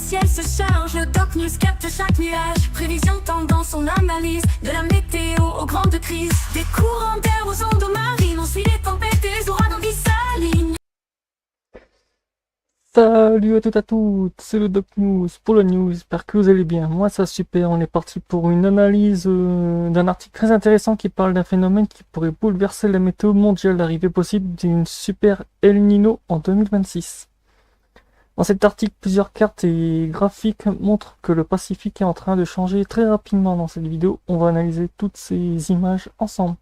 ciel se charge, le Doc News capte chaque nuage. Prévision, tendance, on analyse. De la météo aux grandes crises. Des courants d'air aux ondes marines. On suit les tempêtes et les ouragans qui s'alignent. Salut à toutes et à toutes, c'est le Doc News pour le news, j'espère que vous allez bien. Moi ça super, on est parti pour une analyse d'un article très intéressant qui parle d'un phénomène qui pourrait bouleverser la météo mondiale, l'arrivée possible d'une super El Niño en 2026. Dans cet article, plusieurs cartes et graphiques montrent que le Pacifique est en train de changer très rapidement. Dans cette vidéo, on va analyser toutes ces images ensemble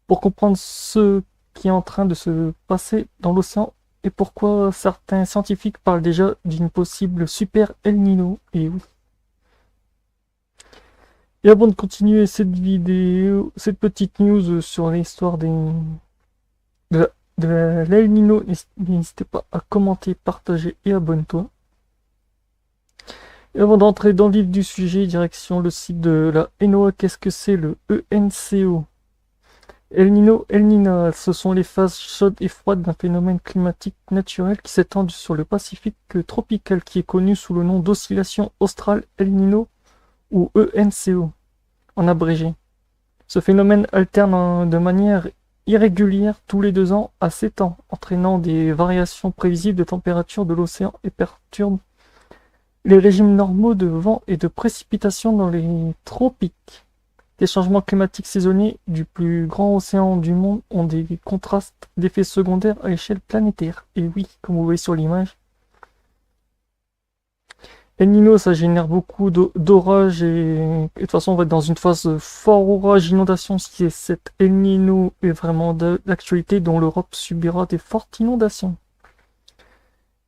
pour comprendre ce qui est en train de se passer dans l'océan et pourquoi certains scientifiques parlent déjà d'une possible super El Niño. Et oui. Et avant de continuer cette vidéo, cette petite news sur l'histoire de l'El Niño, n'hésitez pas à commenter, partager et abonne-toi. Et avant d'entrer dans le vif du sujet, direction le site de la NOAA. Qu'est-ce que c'est le ENCO? El Niño, El Niña, ce sont les phases chaudes et froides d'un phénomène climatique naturel qui s'étend sur le Pacifique tropical, qui est connu sous le nom d'oscillation australe El Niño ou ENCO en abrégé. Ce phénomène alterne de manière irrégulière tous les 2 ans à 7 ans, entraînant des variations prévisibles de température de l'océan et perturbe les régimes normaux de vent et de précipitation dans les tropiques. Les changements climatiques saisonniers du plus grand océan du monde ont des contrastes d'effets secondaires à l'échelle planétaire. Et oui, comme vous voyez sur l'image, El Niño, ça génère beaucoup d'orages et de toute façon on va être dans une phase fort orage, inondation. Si cet El Niño est vraiment d'actualité, dont l'Europe subira des fortes inondations.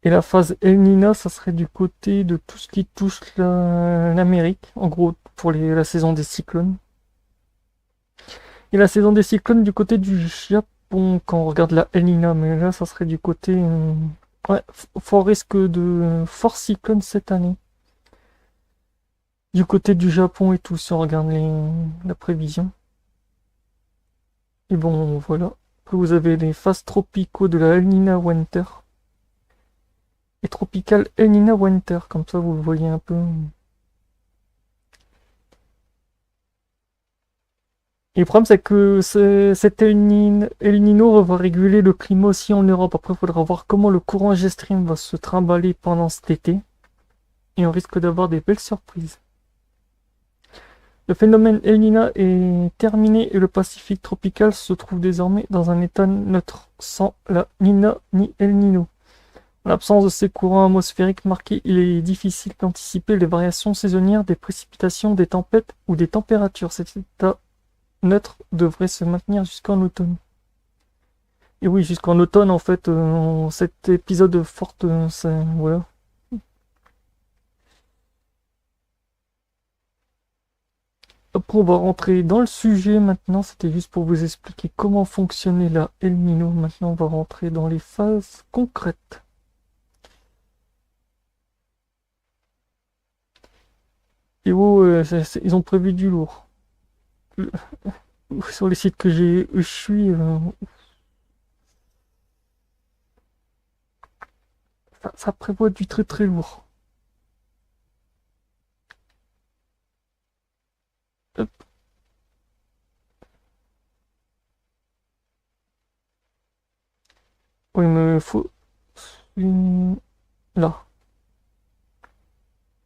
Et la phase El Niña, ça serait du côté de tout ce qui touche l'Amérique, en gros pour la saison des cyclones. Et la saison des cyclones du côté du Japon, quand on regarde la El Niña, mais là ça serait du côté... ouais, fort risque de fort cyclone cette année. Du côté du Japon et tout, si on regarde la prévision. Et bon, voilà. Après vous avez les phases tropicaux de la El Niña Winter. Et tropical El Niña Winter, comme ça vous le voyez un peu... Et le problème, c'est que cet El Niño va réguler le climat aussi en Europe. Après, il faudra voir comment le courant G-Stream va se trimballer pendant cet été. Et on risque d'avoir des belles surprises. Le phénomène El Niño est terminé et le Pacifique tropical se trouve désormais dans un état neutre, sans la Niña ni El Niño. En l'absence de ces courants atmosphériques marqués, il est difficile d'anticiper les variations saisonnières des précipitations, des tempêtes ou des températures. Cet état neutre devrait se maintenir jusqu'en automne. Et oui, jusqu'en automne, en fait, cet épisode forte, voilà. Après, on va rentrer dans le sujet maintenant. C'était juste pour vous expliquer comment fonctionnait la El Niño. Maintenant, on va rentrer dans les phases concrètes. Et oh, ils ont prévu du lourd. Sur les sites que je suis, ça prévoit du très très lourd. Hop. Oui, il me faut là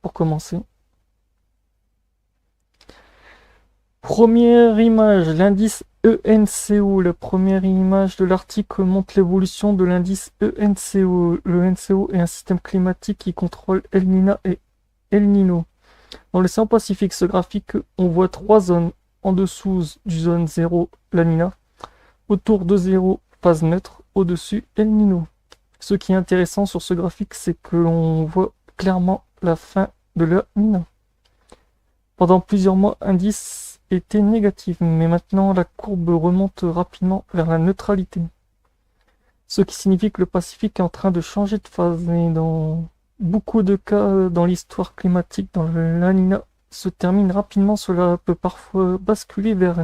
pour commencer. Première image, l'indice ENCO. La première image de l'article montre l'évolution de l'indice ENCO. Le NCO est un système climatique qui contrôle El Niña et El Niño. Dans l'océan Pacifique, ce graphique, on voit 3 zones. En dessous du zone 0, la Niña. Autour de 0, phase neutre. Au-dessus, El Niño. Ce qui est intéressant sur ce graphique, c'est que l'on voit clairement la fin de la Niña. Pendant plusieurs mois, l'indice était négatif, mais maintenant la courbe remonte rapidement vers la neutralité. Ce qui signifie que le Pacifique est en train de changer de phase. Et dans beaucoup de cas dans l'histoire climatique, dans la Niña se termine rapidement, cela peut parfois basculer vers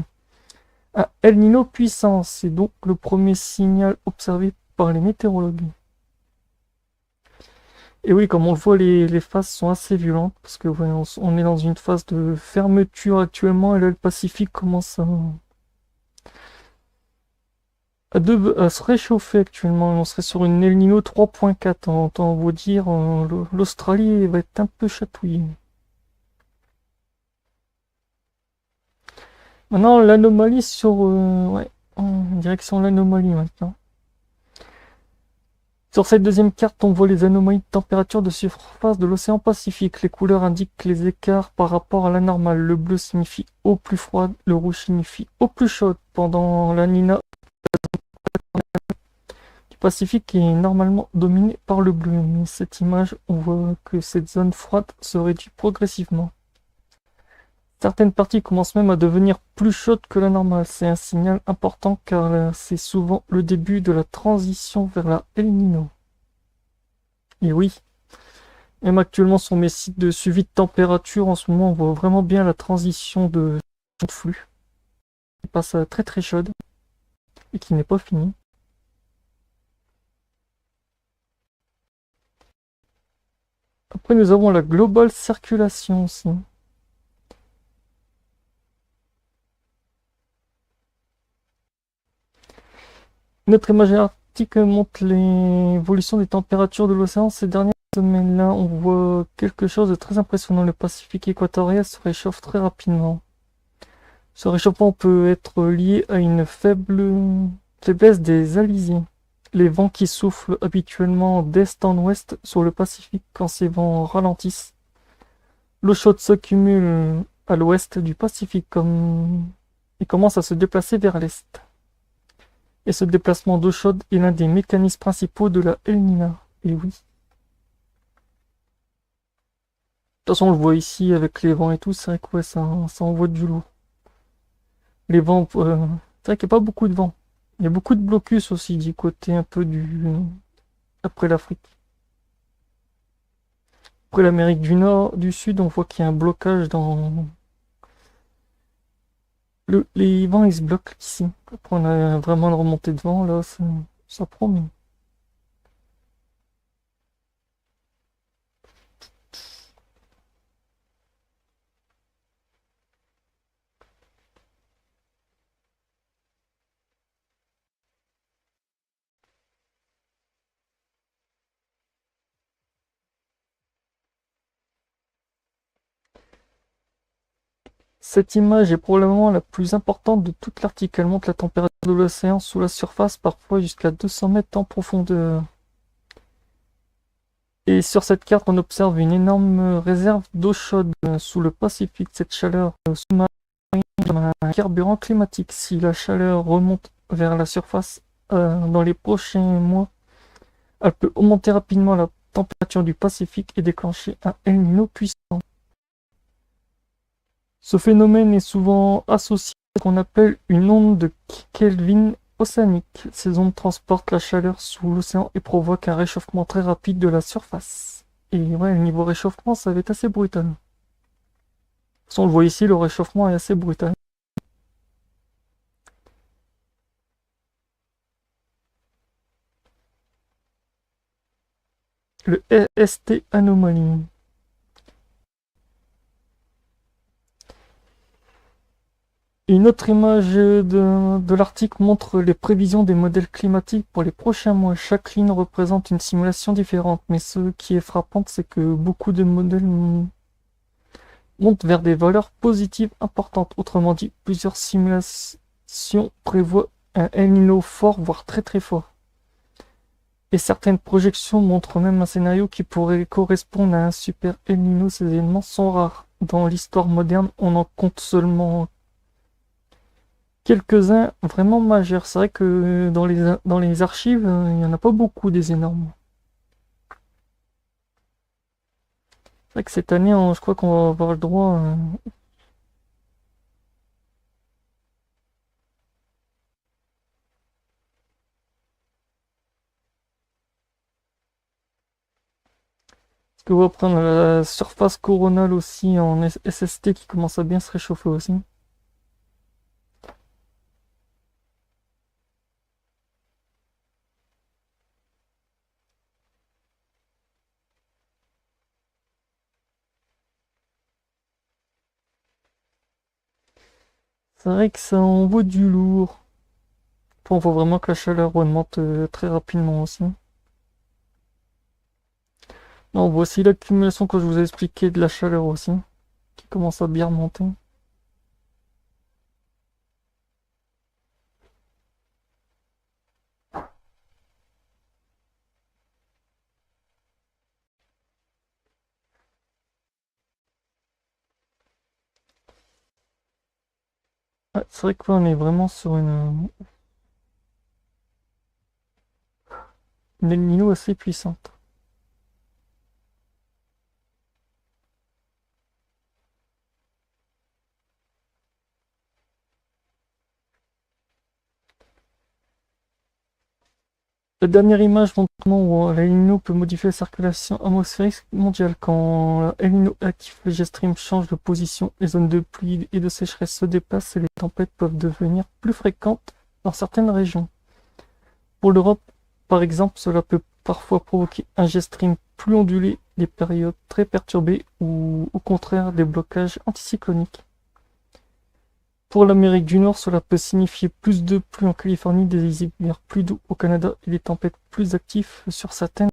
un El Niño puissant. C'est donc le premier signal observé par les météorologues. Et oui, comme on le voit, les phases sont assez violentes, parce que ouais, on est dans une phase de fermeture actuellement, et là, le Pacifique commence à se réchauffer actuellement. On serait sur une El Niño 3.4, autant vous dire, l'Australie va être un peu chatouillée. Maintenant, l'anomalie ouais, en direction l'anomalie maintenant. Sur cette deuxième carte, on voit les anomalies de température de surface de l'océan Pacifique. Les couleurs indiquent les écarts par rapport à la normale. Le bleu signifie eau plus froide, le rouge signifie eau plus chaude. Pendant la Nina du Pacifique est normalement dominée par le bleu, mais cette image, on voit que cette zone froide se réduit progressivement. Certaines parties commencent même à devenir plus chaudes que la normale. C'est un signal important car c'est souvent le début de la transition vers la El Niño. Et oui, même actuellement sur mes sites de suivi de température, en ce moment, on voit vraiment bien la transition de flux. Qui passe à très très chaude et qui n'est pas finie. Après, nous avons la global circulation aussi. Notre image arctique montre l'évolution des températures de l'océan ces dernières semaines. Là, on voit quelque chose de très impressionnant. Le Pacifique équatorial se réchauffe très rapidement. Ce réchauffement peut être lié à une faiblesse des alizés. Les vents qui soufflent habituellement d'est en ouest sur le Pacifique, quand ces vents ralentissent, l'eau chaude s'accumule à l'ouest du Pacifique et commence à se déplacer vers l'est. Et ce déplacement d'eau chaude est l'un des mécanismes principaux de la El Niña. Et oui. De toute façon, on le voit ici avec les vents et tout, c'est vrai que ouais, ça envoie du lourd. Les vents, c'est vrai qu'il n'y a pas beaucoup de vent. Il y a beaucoup de blocus aussi du côté un peu après l'Afrique. Après l'Amérique du Nord, du Sud, on voit qu'il y a un blocage dans les vents, ils se bloquent ici. Après, on a vraiment une remontée de vent là, ça promet. Cette image est probablement la plus importante de toute l'Arctique. Elle montre la température de l'océan sous la surface, parfois jusqu'à 200 mètres en profondeur. Et sur cette carte, on observe une énorme réserve d'eau chaude sous le Pacifique. Cette chaleur sous-marine est un carburant climatique. Si la chaleur remonte vers la surface dans les prochains mois, elle peut augmenter rapidement la température du Pacifique et déclencher un El Niño puissant. Ce phénomène est souvent associé à ce qu'on appelle une onde de Kelvin océanique. Ces ondes transportent la chaleur sous l'océan et provoquent un réchauffement très rapide de la surface. Et ouais, le niveau réchauffement, ça va être assez brutal. De toute façon, on le voit ici, le réchauffement est assez brutal. Le ST anomalie. Une autre image de l'Arctique montre les prévisions des modèles climatiques pour les prochains mois. Chaque ligne représente une simulation différente, mais ce qui est frappant, c'est que beaucoup de modèles montent vers des valeurs positives importantes. Autrement dit, plusieurs simulations prévoient un El Niño fort, voire très très fort. Et certaines projections montrent même un scénario qui pourrait correspondre à un super El Niño. Ces événements sont rares. Dans l'histoire moderne, on en compte seulement quelques-uns vraiment majeurs. C'est vrai que dans les archives, il n'y en a pas beaucoup des énormes. C'est vrai que cette année, je crois qu'on va avoir le droit. Parce que on va prendre la surface coronale aussi en SST qui commence à bien se réchauffer aussi. C'est vrai que ça en vaut du lourd. Bon, on voit vraiment que la chaleur augmente très rapidement aussi. Non, voici l'accumulation que je vous ai expliqué de la chaleur aussi, qui commence à bien remonter. Ouais, c'est vrai que là, on est vraiment sur une El Niño assez puissante. La dernière image montre comment la El Niño peut modifier la circulation atmosphérique mondiale. Quand la El Niño est active, le jet stream change de position, les zones de pluie et de sécheresse se déplacent et les tempêtes peuvent devenir plus fréquentes dans certaines régions. Pour l'Europe, par exemple, cela peut parfois provoquer un jet stream plus ondulé, des périodes très perturbées ou au contraire des blocages anticycloniques. Pour l'Amérique du Nord, cela peut signifier plus de pluie en Californie, des hivers plus doux au Canada et des tempêtes plus actives sur certaines